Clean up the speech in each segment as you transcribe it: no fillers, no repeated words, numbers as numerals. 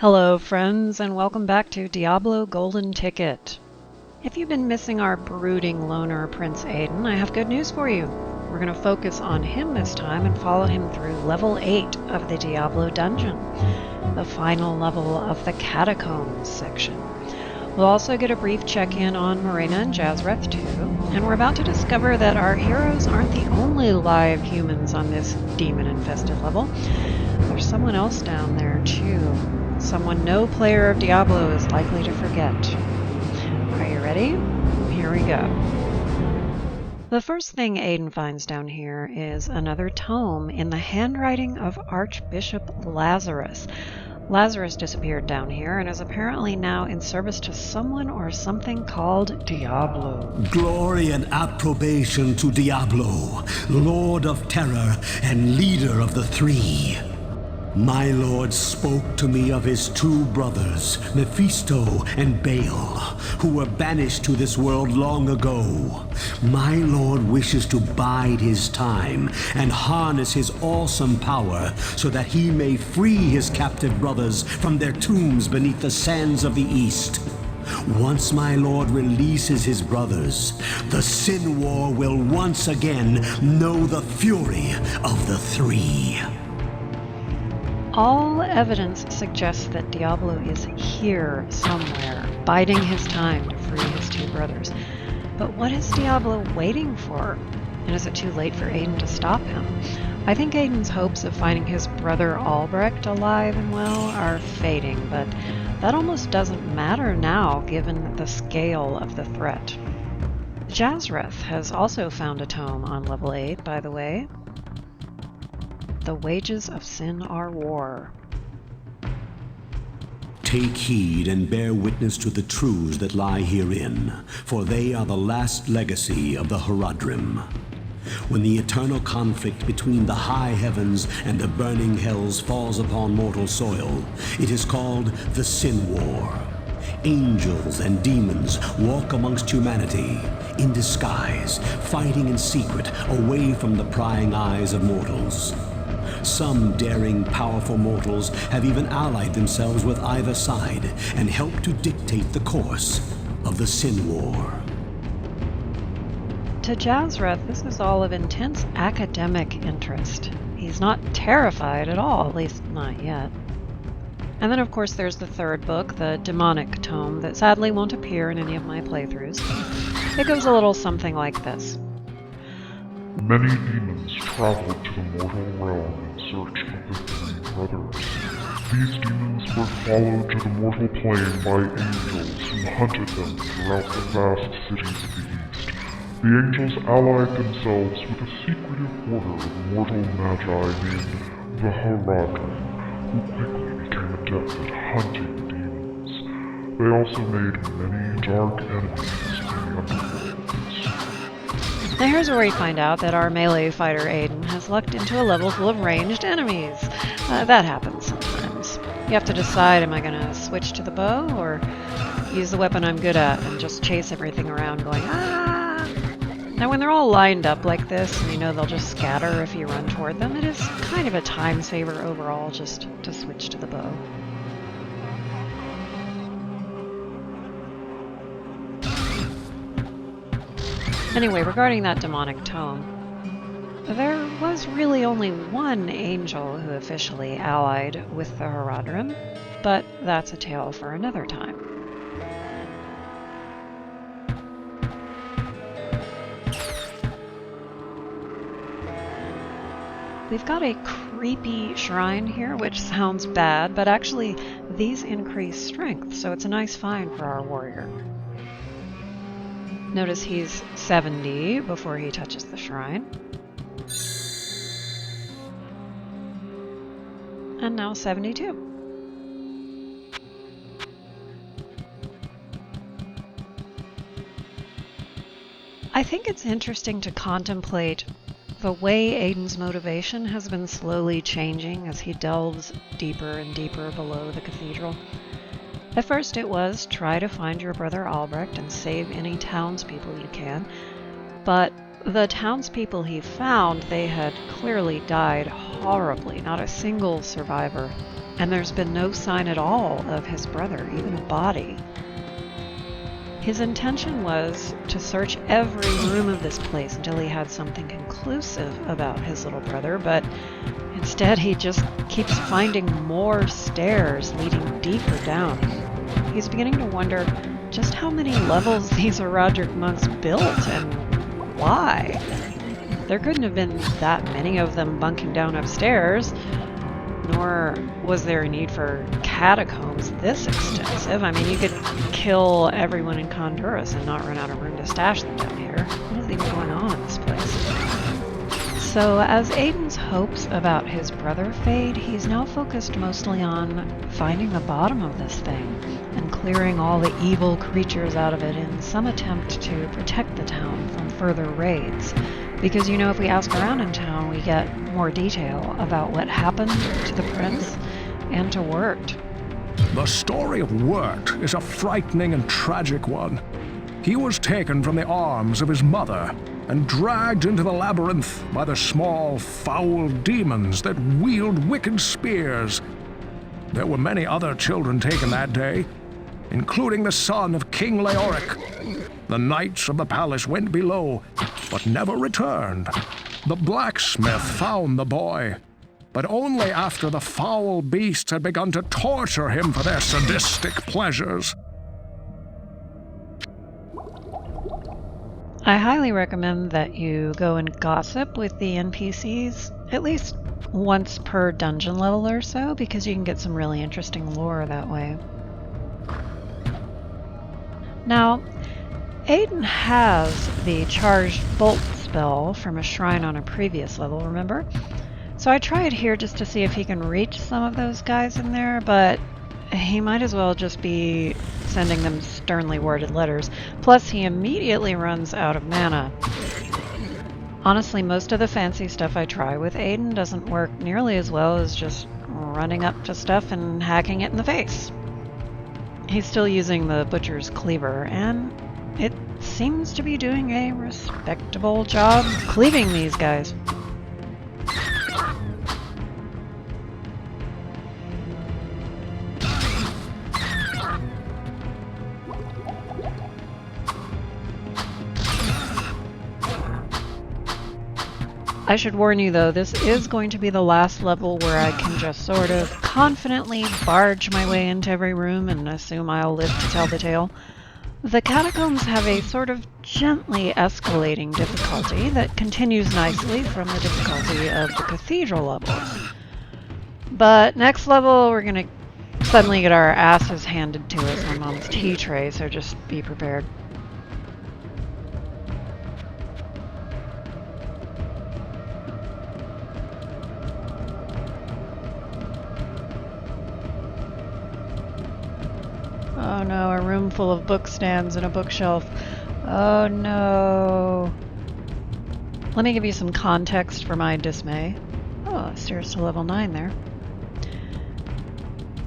Hello friends, and welcome back to Diablo Golden Ticket. If you've been missing our brooding loner Prince Aidan, I have good news for you. We're going to focus on him this time and follow him through level 8 of the Diablo dungeon, the final level of the catacombs section. We'll also get a brief check-in on Marina and Jazreth too, and we're about to discover that our heroes aren't the only live humans on this demon-infested level. There's someone else down there too. Someone no player of Diablo is likely to forget. Are you ready? Here we go. The first thing Aidan finds down here is another tome in the handwriting of Archbishop Lazarus. Lazarus disappeared down here and is apparently now in service to someone or something called Diablo. Glory and approbation to Diablo, Lord of Terror and leader of the Three. My lord spoke to me of his two brothers, Mephisto and Baal, who were banished to this world long ago. My lord wishes to bide his time and harness his awesome power so that he may free his captive brothers from their tombs beneath the sands of the east. Once my lord releases his brothers, the Sin War will once again know the fury of the Three. All evidence suggests that Diablo is here somewhere, biding his time to free his two brothers. But what is Diablo waiting for? And is it too late for Aidan to stop him? I think Aidan's hopes of finding his brother Albrecht alive and well are fading, but that almost doesn't matter now given the scale of the threat. Jazreth has also found a tome on level 8, by the way. The wages of sin are war. Take heed and bear witness to the truths that lie herein, for they are the last legacy of the Horadrim. When the eternal conflict between the high heavens and the burning hells falls upon mortal soil, it is called the Sin War. Angels and demons walk amongst humanity, in disguise, fighting in secret, away from the prying eyes of mortals. Some daring, powerful mortals have even allied themselves with either side and helped to dictate the course of the Sin War. To Jazreth, this is all of intense academic interest. He's not terrified at all, at least not yet. And then of course there's the third book, the demonic tome, that sadly won't appear in any of my playthroughs. It goes a little something like this. Many demons traveled to the mortal realm in search of the three brothers. These demons were followed to the mortal plane by angels who hunted them throughout the vast cities of the east. The angels allied themselves with a secretive order of mortal magi named the Horadrim, who quickly became adept at hunting demons. They also made many dark enemies in the underworld. Now here's where we find out that our melee fighter Aidan has lucked into a level full of ranged enemies. That happens sometimes. You have to decide, am I going to switch to the bow or use the weapon I'm good at and just chase everything around going, ah! Now when they're all lined up like this and you know they'll just scatter if you run toward them, it is kind of a time saver overall just to switch to the bow. Anyway, regarding that demonic tome, there was really only one angel who officially allied with the Horadrim, but that's a tale for another time. We've got a creepy shrine here, which sounds bad, but actually these increase strength, so it's a nice find for our warrior. Notice he's 70 before he touches the shrine. And now 72. I think it's interesting to contemplate the way Aidan's motivation has been slowly changing as he delves deeper and deeper below the cathedral. At first it was, try to find your brother Albrecht and save any townspeople you can, but the townspeople he found, they had clearly died horribly, not a single survivor. and there's been no sign at all of his brother, even a body. His intention was to search every room of this place until he had something conclusive about his little brother, but instead he just keeps finding more stairs leading deeper down. He's beginning to wonder just how many levels these Aradric monks built and why. There couldn't have been that many of them bunking down upstairs, nor was there a need for catacombs this extensive. I mean, you could kill everyone in Honduras and not run out of room to stash them down here. What is even going on in this place? So, as Aidan's hopes about his brother fade, he's now focused mostly on finding the bottom of this thing and clearing all the evil creatures out of it in some attempt to protect the town from further raids. Because, you know, if we ask around in town, we get more detail about what happened to the prince and to Wirt. The story of Wirt is a frightening and tragic one. He was taken from the arms of his mother and dragged into the labyrinth by the small, foul demons that wield wicked spears. There were many other children taken that day, including the son of King Leoric. The knights of the palace went below, but never returned. The blacksmith found the boy, but only after the foul beasts had begun to torture him for their sadistic pleasures. I highly recommend that you go and gossip with the NPCs at least once per dungeon level or so, because you can get some really interesting lore that way. Now, Aidan has the charged bolt spell from a shrine on a previous level, remember? So I tried here just to see if he can reach some of those guys in there, but he might as well just be sending them sternly worded letters. Plus, he immediately runs out of mana. Honestly, most of the fancy stuff I try with Aidan doesn't work nearly as well as just running up to stuff and hacking it in the face. He's still using the butcher's cleaver, and it seems to be doing a respectable job cleaving these guys. I should warn you though, this is going to be the last level where I can just sort of confidently barge my way into every room and assume I'll live to tell the tale. The catacombs have a sort of gently escalating difficulty that continues nicely from the difficulty of the cathedral levels. But next level we're gonna suddenly get our asses handed to us on Mom's tea tray, so just be prepared. Oh no, a room full of book stands and a bookshelf. Oh no. Let me give you some context for my dismay. Oh, stairs to level 9 there.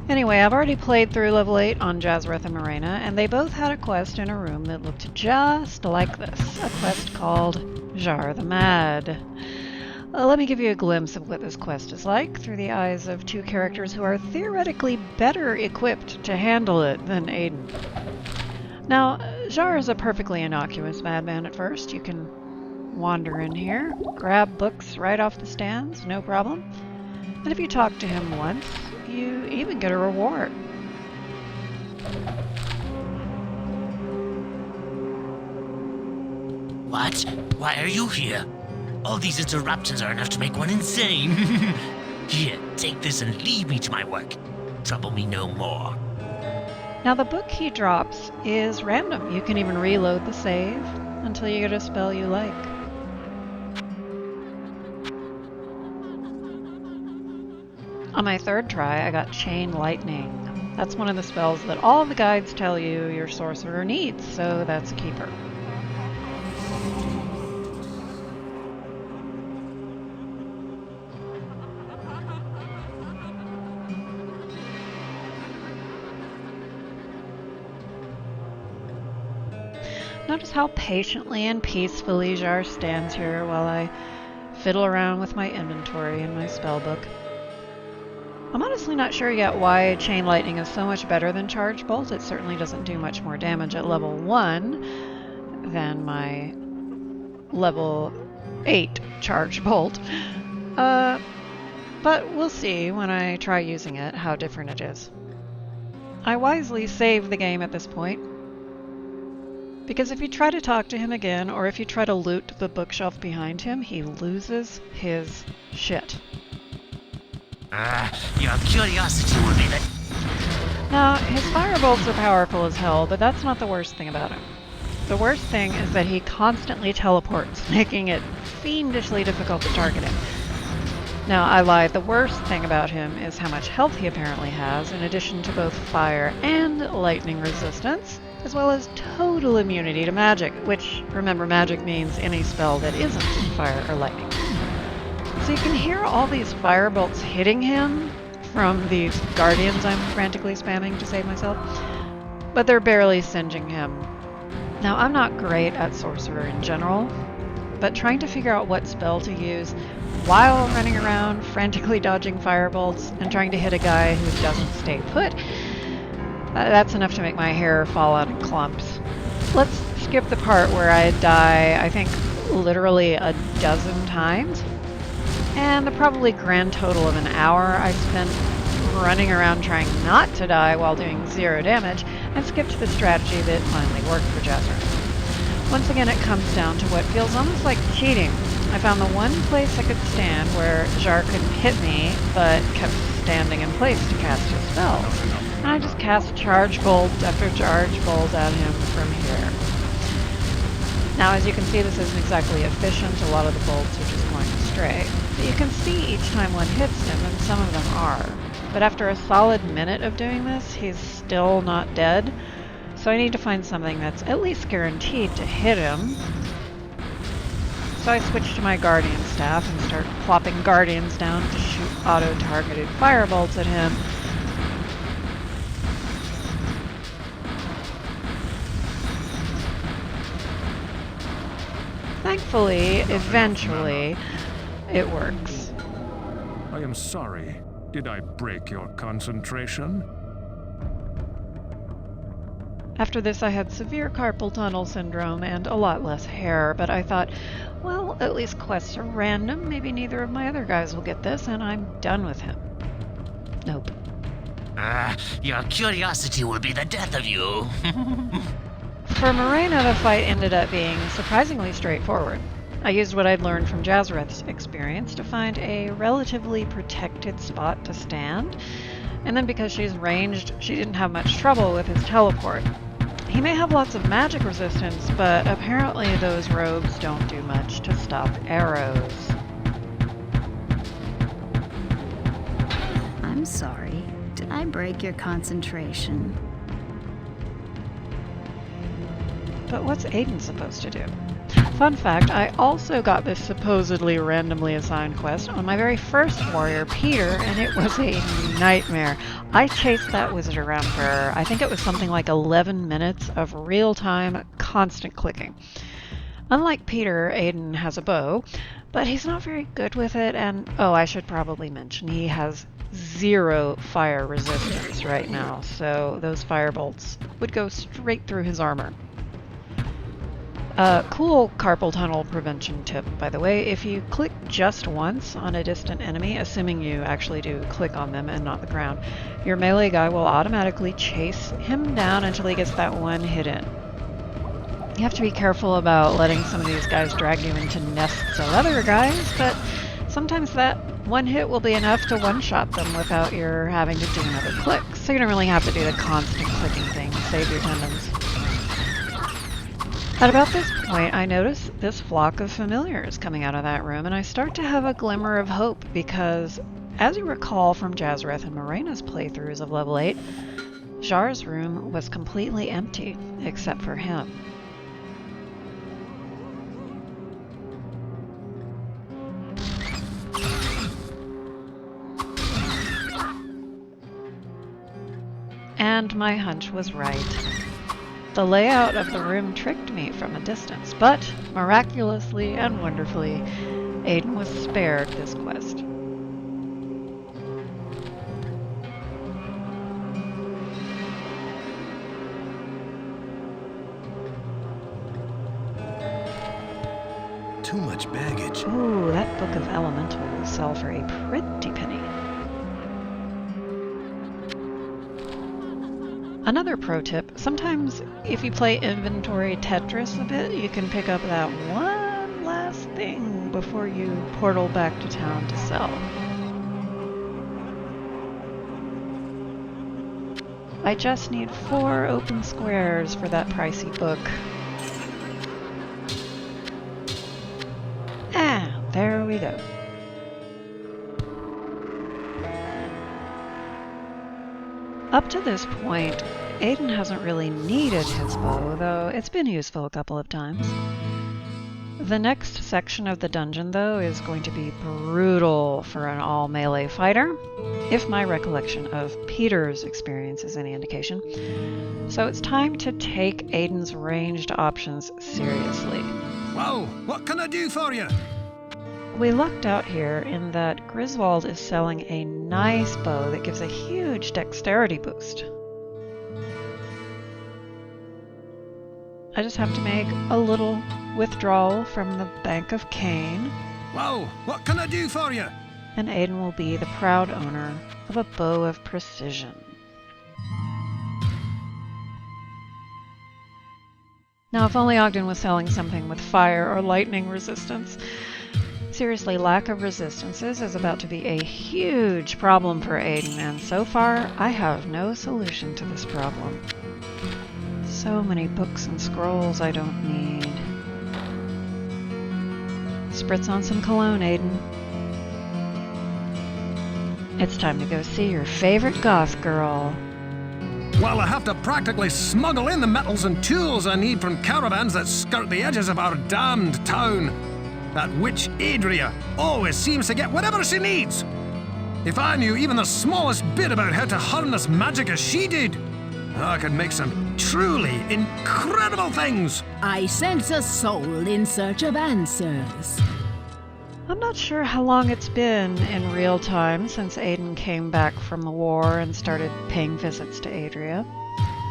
Anyway, I've already played through level 8 on Jazreth and Morena, and they both had a quest in a room that looked just like this. A quest called Zhar the Mad. Let me give you a glimpse of what this quest is like through the eyes of two characters who are theoretically better equipped to handle it than Aidan. Now, Zhar is a perfectly innocuous madman at first. You can wander in here, grab books right off the stands, no problem. And if you talk to him once, you even get a reward. What? Why are you here? All these interruptions are enough to make one insane. Here, take this and leave me to my work. Trouble me no more. Now the book he drops is random. You can even reload the save until you get a spell you like. On my third try, I got Chain Lightning. That's one of the spells that all the guides tell you your sorcerer needs, so that's a keeper. Notice how patiently and peacefully Zhar stands here while I fiddle around with my inventory and my spellbook. I'm honestly not sure yet why Chain Lightning is so much better than Charge Bolt. It certainly doesn't do much more damage at level 1 than my level 8 Charge Bolt. But we'll see when I try using it how different it is. I wisely save the game at this point, because if you try to talk to him again, or if you try to loot the bookshelf behind him, he loses his shit. Your curiosity will be the... Now, his firebolts are powerful as hell, but that's not the worst thing about him. The worst thing is that he constantly teleports, making it fiendishly difficult to target him. Now, I lied. The worst thing about him is how much health he apparently has, in addition to both fire and lightning resistance, as well as total immunity to magic, which, remember, magic means any spell that isn't fire or lightning. So you can hear all these firebolts hitting him from these guardians I'm frantically spamming to save myself, but they're barely singeing him. Now, I'm not great at sorcerer in general, but trying to figure out what spell to use while running around frantically dodging firebolts and trying to hit a guy who doesn't stay put, that's enough to make my hair fall out in clumps. Let's skip the part where I die, I think, literally a dozen times. And the probably grand total of an hour I spent running around trying not to die while doing 0 damage, and skip to the strategy that finally worked for Zhar. Once again, it comes down to what feels almost like cheating. I found the one place I could stand where Zhar couldn't hit me, but kept standing in place to cast his spell. And I just cast Charge Bolt after Charge Bolt at him from here. Now, as you can see, this isn't exactly efficient. A lot of the bolts are just going astray. But you can see each time one hits him, and some of them are. But after a solid minute of doing this, he's still not dead. So I need to find something that's at least guaranteed to hit him. So I switch to my Guardian Staff and start plopping Guardians down to shoot auto-targeted firebolts at him. Thankfully, eventually, it works. I am sorry. Did I break your concentration? After this, I had severe carpal tunnel syndrome and a lot less hair, but I thought, well, at least quests are random. Maybe neither of my other guys will get this, and I'm done with him. Nope. Your curiosity will be the death of you. For Morena, the fight ended up being surprisingly straightforward. I used what I'd learned from Jazareth's experience to find a relatively protected spot to stand, and then because she's ranged, she didn't have much trouble with his teleport. He may have lots of magic resistance, but apparently those robes don't do much to stop arrows. I'm sorry. Did I break your concentration? But what's Aidan supposed to do? Fun fact, I also got this supposedly randomly assigned quest on my very first warrior, Peter, and it was a nightmare. I chased that wizard around for, I think it was something like 11 minutes of real-time, constant clicking. Unlike Peter, Aidan has a bow, but he's not very good with it, and, oh, I should probably mention, he has 0 fire resistance right now, so those firebolts would go straight through his armor. Cool carpal tunnel prevention tip, by the way. If you click just once on a distant enemy, assuming you actually do click on them and not the ground, your melee guy will automatically chase him down until he gets that one hit in. You have to be careful about letting some of these guys drag you into nests of other guys, but sometimes that one hit will be enough to one-shot them without your having to do another click. So you don't really have to do the constant clicking thing to save your tendons. At about this point, I notice this flock of familiars coming out of that room, and I start to have a glimmer of hope because, as you recall from Jazareth and Morena's playthroughs of level 8, Zhar's room was completely empty, except for him. And my hunch was right. The layout of the room tricked me from a distance, but miraculously and wonderfully, Aidan was spared this quest. too much baggage. Ooh, that Book of Elemental will sell for a pretty penny. Another pro tip, sometimes if you play inventory Tetris a bit, you can pick up that one last thing before you portal back to town to sell. I just need 4 open squares for that pricey book. Ah, there we go. Up to this point, Aidan hasn't really needed his bow, though it's been useful a couple of times. The next section of the dungeon, though, is going to be brutal for an all-melee fighter, if my recollection of Peter's experience is any indication. So it's time to take Aidan's ranged options seriously. Whoa, what can I do for you? We lucked out here in that Griswold is selling a nice bow that gives a huge dexterity boost. I just have to make a little withdrawal from the Bank of Cain, Whoa, what can I do for you? and Aidan will be the proud owner of a bow of precision. Now, if only Ogden was selling something with fire or lightning resistance. Seriously, lack of resistances is about to be a huge problem for Aidan, and so far, I have no solution to this problem. So many books and scrolls I don't need. Spritz on some cologne, Aidan. It's time to go see your favorite goth girl. Well, I have to practically smuggle in the metals and tools I need from caravans that skirt the edges of our damned town. That witch Adria always seems to get whatever she needs. If I knew even the smallest bit about how to harness magic as she did, I could make some truly incredible things. I sense a soul in search of answers. I'm not sure how long it's been in real time since Aidan came back from the war and started paying visits to Adria,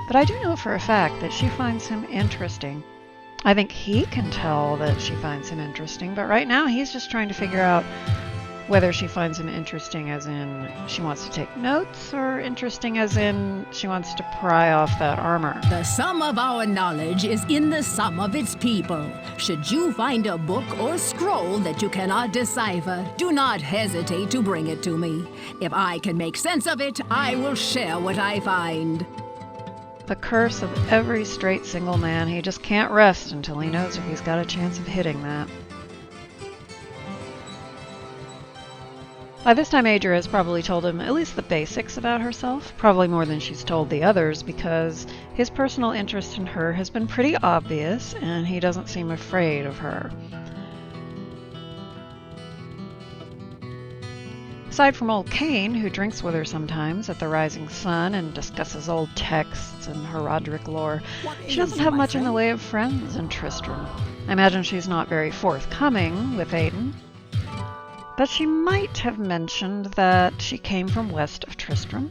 but I do know for a fact that she finds him interesting. I think he can tell that she finds him interesting, but right now he's just trying to figure out whether she finds him interesting as in she wants to take notes, or interesting as in she wants to pry off that armor. The sum of our knowledge is in the sum of its people. Should you find a book or scroll that you cannot decipher, do not hesitate to bring it to me. If I can make sense of it, I will share what I find. The curse of every straight single man, he just can't rest until he knows if he's got a chance of hitting that. By this time, Adria has probably told him at least the basics about herself, probably more than she's told the others, because his personal interest in her has been pretty obvious, and he doesn't seem afraid of her. Aside from old Cain, who drinks with her sometimes at the Rising Sun and discusses old texts and Herodric lore, she doesn't have much in the way of friends in Tristram. I imagine she's not very forthcoming with Aidan, but she might have mentioned that she came from west of Tristram.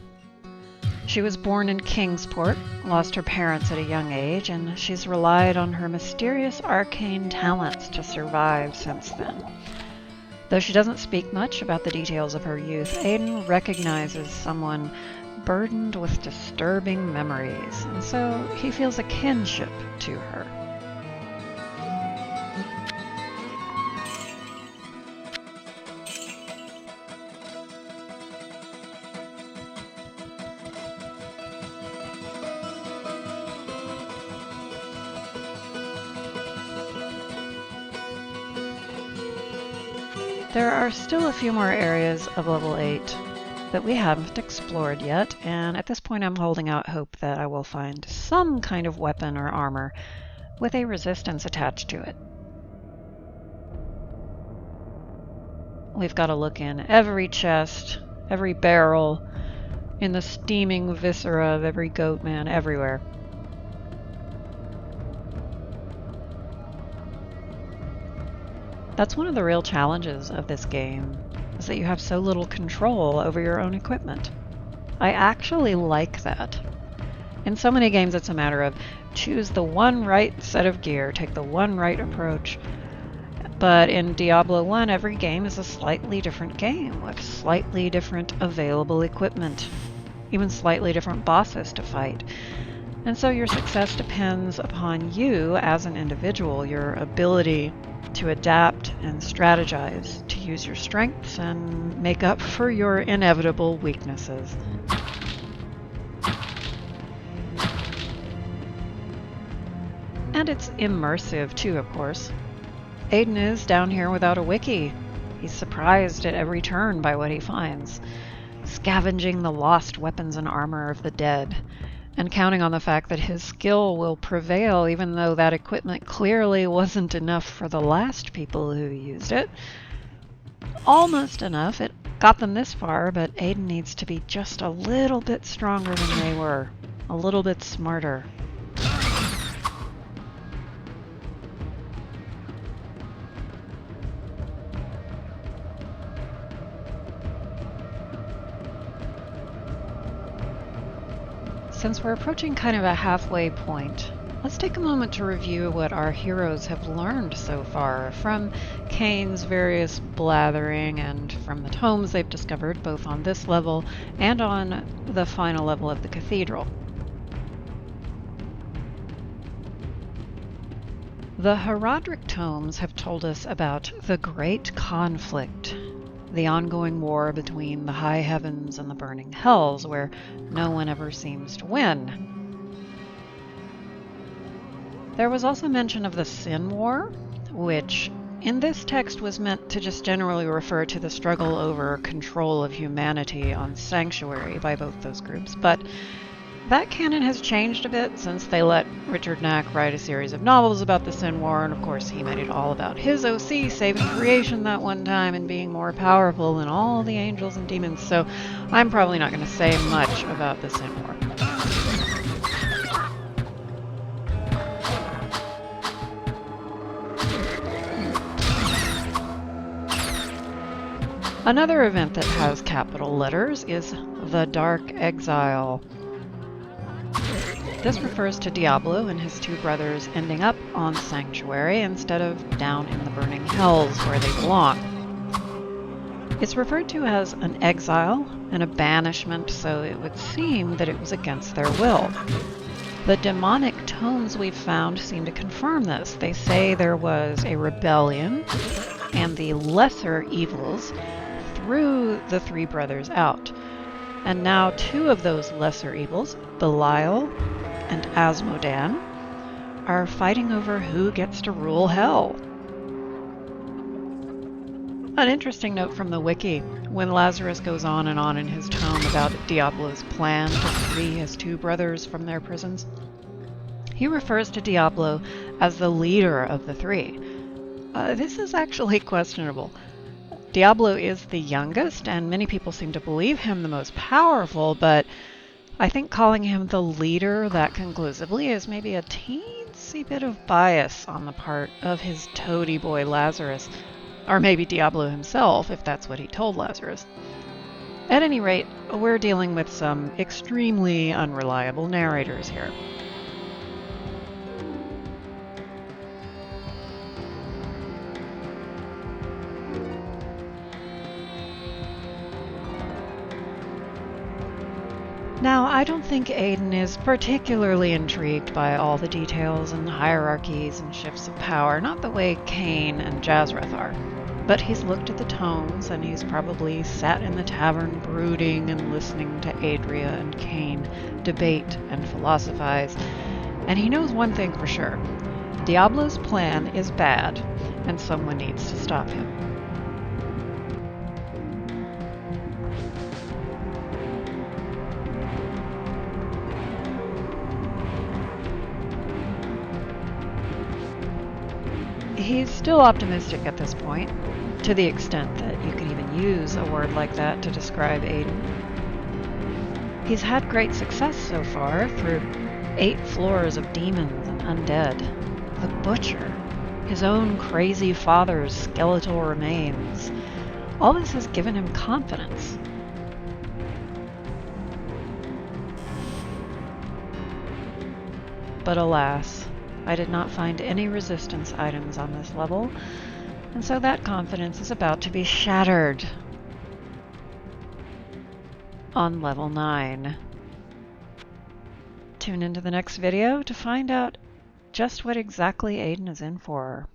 She was born in Kingsport, lost her parents at a young age, and she's relied on her mysterious arcane talents to survive since then. Though she doesn't speak much about the details of her youth, Aidan recognizes someone burdened with disturbing memories, and so he feels a kinship to her. There are still a few more areas of level 8 that we haven't explored yet, and at this point I'm holding out hope that I will find some kind of weapon or armor with a resistance attached to it. We've got to look in every chest, every barrel, in the steaming viscera of every goat man, everywhere. That's one of the real challenges of this game, is that you have so little control over your own equipment. I actually like that. In so many games it's a matter of choose the one right set of gear, take the one right approach. But in Diablo 1, every game is a slightly different game with slightly different available equipment, even slightly different bosses to fight. And so your success depends upon you as an individual, your ability to adapt and strategize, to use your strengths and make up for your inevitable weaknesses. And it's immersive too, of course. Aidan is down here without a wiki. He's surprised at every turn by what he finds, scavenging the lost weapons and armor of the dead, and counting on the fact that his skill will prevail even though that equipment clearly wasn't enough for the last people who used it. Almost enough. It got them this far, but Aidan needs to be just a little bit stronger than they were, a little bit smarter. Since we're approaching kind of a halfway point, let's take a moment to review what our heroes have learned so far from Cain's various blathering and from the tomes they've discovered both on this level and on the final level of the cathedral. The Herodic tomes have told us about the Great Conflict, the ongoing war between the high heavens and the burning hells, where no one ever seems to win. There was also mention of the Sin War, which in this text was meant to just generally refer to the struggle over control of humanity on Sanctuary by both those groups, but that canon has changed a bit since they let Richard Knack write a series of novels about the Sin War, and of course he made it all about his OC saving creation that one time and being more powerful than all the angels and demons, so I'm probably not going to say much about the Sin War. Another event that has capital letters is the Dark Exile. This refers to Diablo and his two brothers ending up on Sanctuary instead of down in the burning hells where they belong. It's referred to as an exile and a banishment, so it would seem that it was against their will. The demonic tomes we've found seem to confirm this. They say there was a rebellion and the lesser evils threw the three brothers out. And now two of those lesser evils, Belial and Asmodan, are fighting over who gets to rule hell. An interesting note from the wiki, when Lazarus goes on in his tome about Diablo's plan to free his two brothers from their prisons, he refers to Diablo as the leader of the three. This is actually questionable. Diablo is the youngest, and many people seem to believe him the most powerful, but I think calling him the leader that conclusively is maybe a teensy bit of bias on the part of his toady boy Lazarus, or maybe Diablo himself, if that's what he told Lazarus. At any rate, we're dealing with some extremely unreliable narrators here. Now, I don't think Aidan is particularly intrigued by all the details and hierarchies and shifts of power, not the way Cain and Jazrath are. But he's looked at the tomes, and he's probably sat in the tavern brooding and listening to Adria and Cain debate and philosophize. And he knows one thing for sure. Diablo's plan is bad, and someone needs to stop him. He's still optimistic at this point, to the extent that you could even use a word like that to describe Aidan. He's had great success so far through 8 floors of demons and undead, the Butcher, his own crazy father's skeletal remains. All this has given him confidence. But alas, I did not find any resistance items on this level, And so that confidence is about to be shattered on level 9. Tune into the next video to find out just what exactly Aidan is in for.